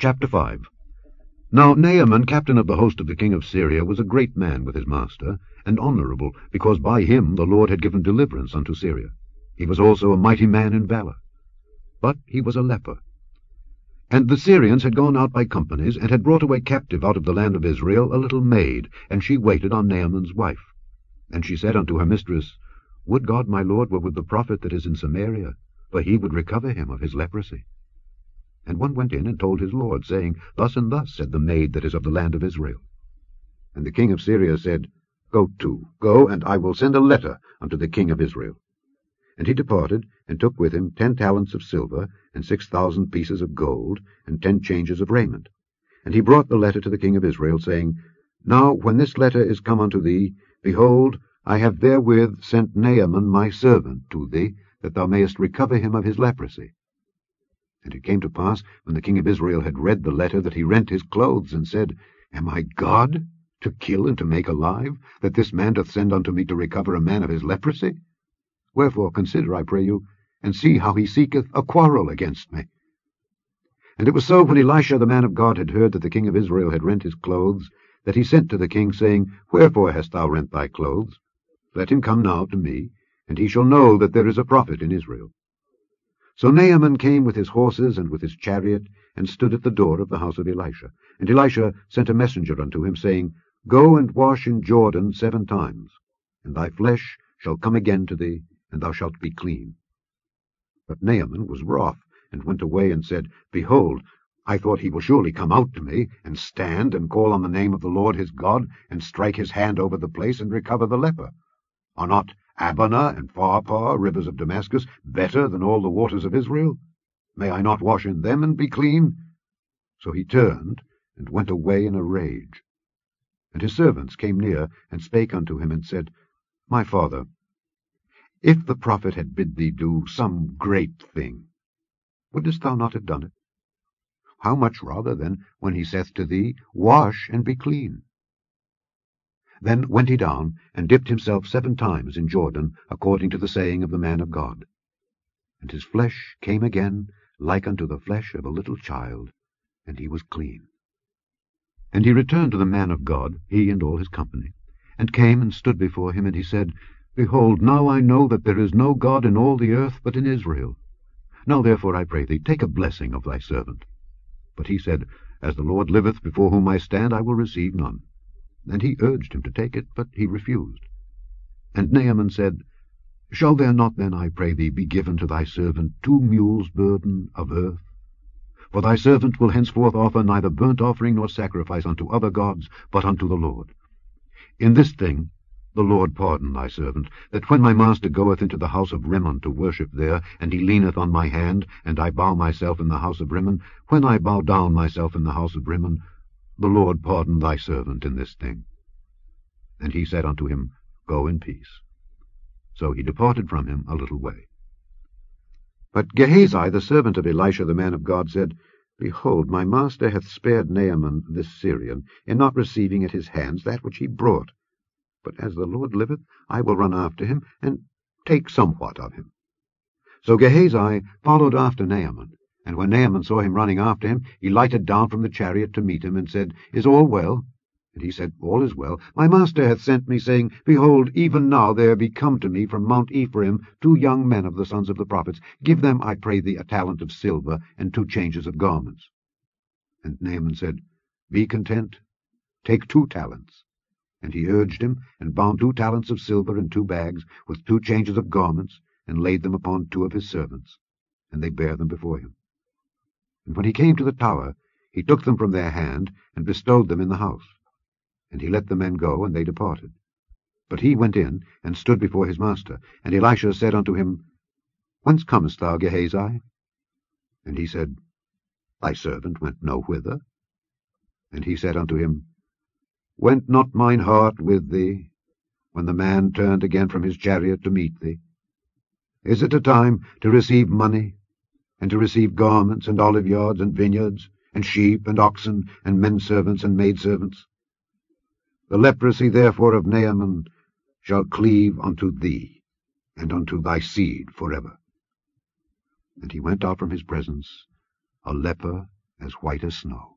Chapter 5. Now Naaman, captain of the host of the king of Syria, was a great man with his master, and honourable, because by him the Lord had given deliverance unto Syria. He was also a mighty man in valour. But he was a leper. And the Syrians had gone out by companies, and had brought away captive out of the land of Israel a little maid, and she waited on Naaman's wife. And she said unto her mistress, Would God my lord were with the prophet that is in Samaria, for he would recover him of his leprosy. And one went in and told his lord, saying, Thus and thus said the maid that is of the land of Israel. And the king of Syria said, Go, and I will send a letter unto the king of Israel. And he departed, and took with him 10 talents of silver, and 6,000 pieces of gold, and 10 changes of raiment. And he brought the letter to the king of Israel, saying, Now when this letter is come unto thee, behold, I have therewith sent Naaman my servant to thee, that thou mayest recover him of his leprosy. And it came to pass, when the king of Israel had read the letter, that he rent his clothes, and said, Am I God, to kill and to make alive, that this man doth send unto me to recover a man of his leprosy? Wherefore consider, I pray you, and see how he seeketh a quarrel against me. And it was so, when Elisha the man of God had heard that the king of Israel had rent his clothes, that he sent to the king, saying, Wherefore hast thou rent thy clothes? Let him come now to me, and he shall know that there is a prophet in Israel. So Naaman came with his horses and with his chariot, and stood at the door of the house of Elisha. And Elisha sent a messenger unto him, saying, Go and wash in Jordan 7 times, and thy flesh shall come again to thee, and thou shalt be clean. But Naaman was wroth, and went away, and said, Behold, I thought he will surely come out to me, and stand, and call on the name of the Lord his God, and strike his hand over the place, and recover the leper. Are not Abana and Pharpar, rivers of Damascus, better than all the waters of Israel? May I not wash in them, and be clean? So he turned, and went away in a rage. And his servants came near, and spake unto him, and said, My father, if the prophet had bid thee do some great thing, wouldest thou not have done it? How much rather, then, when he saith to thee, Wash and be clean? Then went he down, and dipped himself 7 times in Jordan, according to the saying of the man of God. And his flesh came again, like unto the flesh of a little child, and he was clean. And he returned to the man of God, he and all his company, and came and stood before him, and he said, Behold, now I know that there is no God in all the earth but in Israel. Now therefore, I pray thee, take a blessing of thy servant. But he said, As the Lord liveth, before whom I stand, I will receive none. And he urged him to take it, but he refused. And Naaman said, Shall there not then, I pray thee, be given to thy servant 2 mules' burden of earth? For thy servant will henceforth offer neither burnt offering nor sacrifice unto other gods, but unto the Lord. In this thing the Lord pardon thy servant, that when my master goeth into the house of Rimmon to worship there, and he leaneth on my hand, and I bow myself in the house of Rimmon, when I bow down myself in the house of Rimmon, the Lord pardon thy servant in this thing. And he said unto him, Go in peace. So he departed from him a little way. But Gehazi, the servant of Elisha the man of God, said, Behold, my master hath spared Naaman this Syrian, in not receiving at his hands that which he brought. But as the Lord liveth, I will run after him, and take somewhat of him. So Gehazi followed after Naaman. And when Naaman saw him running after him, he lighted down from the chariot to meet him, and said, Is all well? And he said, All is well. My master hath sent me, saying, Behold, even now there be come to me from Mount Ephraim 2 young men of the sons of the prophets. Give them, I pray thee, a talent of silver, and 2 changes of garments. And Naaman said, Be content, take 2 talents. And he urged him, and bound 2 talents of silver in 2 bags, with 2 changes of garments, and laid them upon 2 of his servants. And they bare them before him. And when he came to the tower, he took them from their hand, and bestowed them in the house. And he let the men go, and they departed. But he went in, and stood before his master. And Elisha said unto him, Whence comest thou, Gehazi? And he said, Thy servant went no whither. And he said unto him, Went not mine heart with thee, when the man turned again from his chariot to meet thee? Is it a time to receive money, and to receive garments, and oliveyards, and vineyards, and sheep, and oxen, and menservants, and maidservants? The leprosy therefore of Naaman shall cleave unto thee, and unto thy seed forever. And he went out from his presence, a leper as white as snow.